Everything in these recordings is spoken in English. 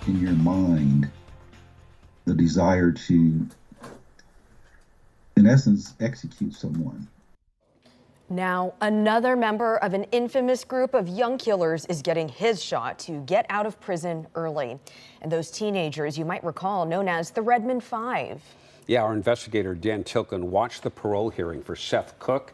in your mind the desire to, in essence, execute someone. Now, another member of an infamous group of young killers is getting his shot to get out of prison early. And those teenagers, you might recall, known as the Redmond Five. Yeah, our investigator Dan Tilkin watched the parole hearing for Seth Koch.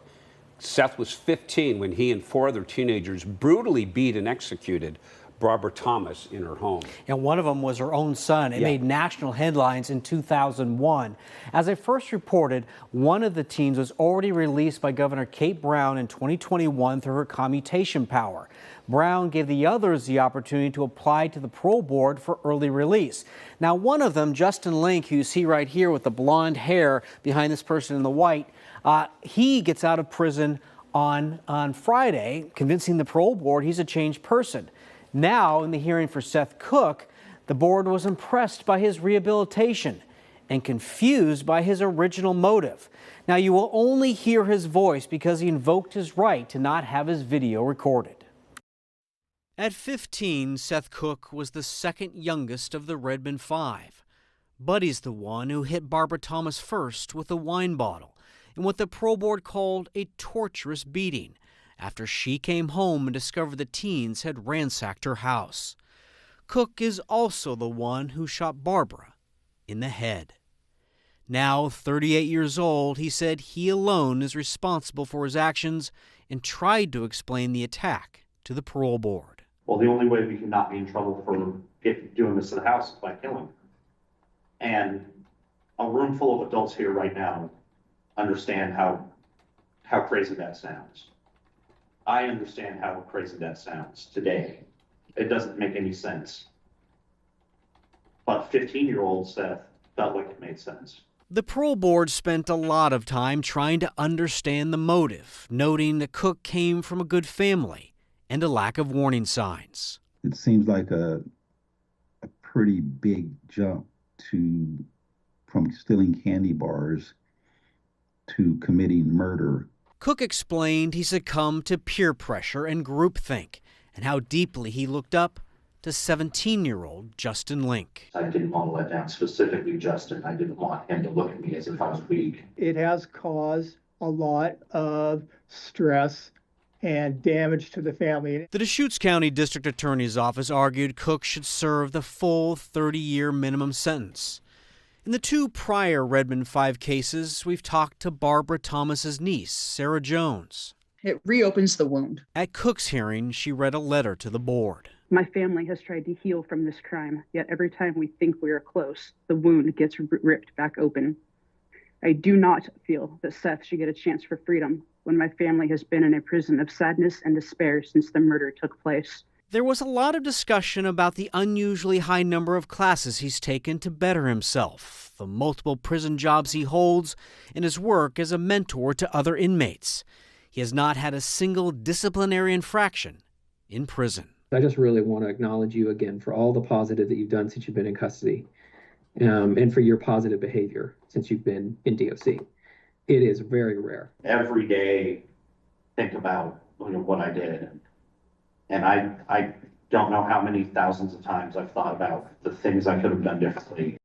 Seth was 15 when he and 4 other teenagers brutally beat and executed Barbara Thomas in her home. And one of them was her own son. It made national headlines in 2001. As I first reported, one of the teens was already released by Governor Kate Brown in 2021 through her commutation power. Brown gave the others the opportunity to apply to the parole board for early release. Now, one of them, Justin Link, who you see right here with the blonde hair behind this person in the white, he gets out of prison on Friday, convincing the parole board he's a changed person. Now, in the hearing for Seth Koch, the board was impressed by his rehabilitation and confused by his original motive. Now, you will only hear his voice because he invoked his right to not have his video recorded. At 15, Seth Koch was the second youngest of the Redmond Five. Buddy's the one who hit Barbara Thomas first with a wine bottle in what the parole board called a torturous beating, after she came home and discovered the teens had ransacked her house. Koch is also the one who shot Barbara in the head. Now 38 years old, he said he alone is responsible for his actions and tried to explain the attack to the parole board. Well, the only way we can not be in trouble for doing this to the house is by killing. And a room full of adults here right now understand how crazy that sounds. I understand how crazy that sounds today. It doesn't make any sense. But 15-year-old Seth felt like it made sense. The parole board spent a lot of time trying to understand the motive, noting that Koch came from a good family and a lack of warning signs. It seems like a pretty big jump from stealing candy bars to committing murder. Koch explained he succumbed to peer pressure and groupthink, and how deeply he looked up to 17-year-old Justin Link. I didn't want to let down specifically Justin. I didn't want him to look at me as if I was weak. It has caused a lot of stress and damage to the family. The Deschutes County District Attorney's Office argued Koch should serve the full 30-year minimum sentence. In the 2 prior Redmond 5 cases, we've talked to Barbara Thomas's niece, Sarah Jones. It reopens the wound. At Koch's hearing, she read a letter to the board. My family has tried to heal from this crime, yet every time we think we are close, the wound gets ripped back open. I do not feel that Seth should get a chance for freedom when my family has been in a prison of sadness and despair since the murder took place. There was a lot of discussion about the unusually high number of classes he's taken to better himself, the multiple prison jobs he holds, and his work as a mentor to other inmates. He has not had a single disciplinary infraction in prison. I just really want to acknowledge you again for all the positive that you've done since you've been in custody, and for your positive behavior since you've been in DOC. It is very rare. Every day, think about what I did. And I don't know how many thousands of times I've thought about the things I could have done differently.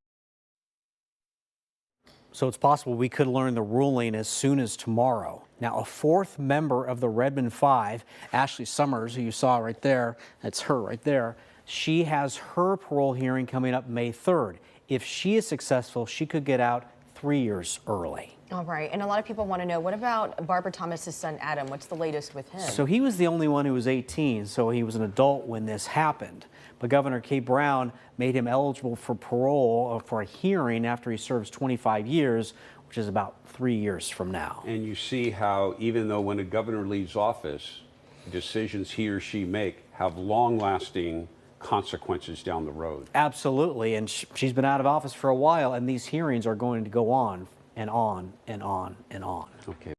So it's possible we could learn the ruling as soon as tomorrow. Now, a 4th member of the Redmond Five, Ashley Summers, who you saw right there, that's her right there, she has her parole hearing coming up May 3rd. If she is successful, she could get out 3 years early. All right, and a lot of people want to know, what about Barbara Thomas's son, Adam? What's the latest with him? So he was the only one who was 18, so he was an adult when this happened. But Governor Kate Brown made him eligible for parole for a hearing after he serves 25 years, which is about 3 years from now. And you see how even though when a governor leaves office, decisions he or she make have long-lasting consequences down the road. Absolutely, and she's been out of office for a while, and these hearings are going to go on and on and on and on. Okay.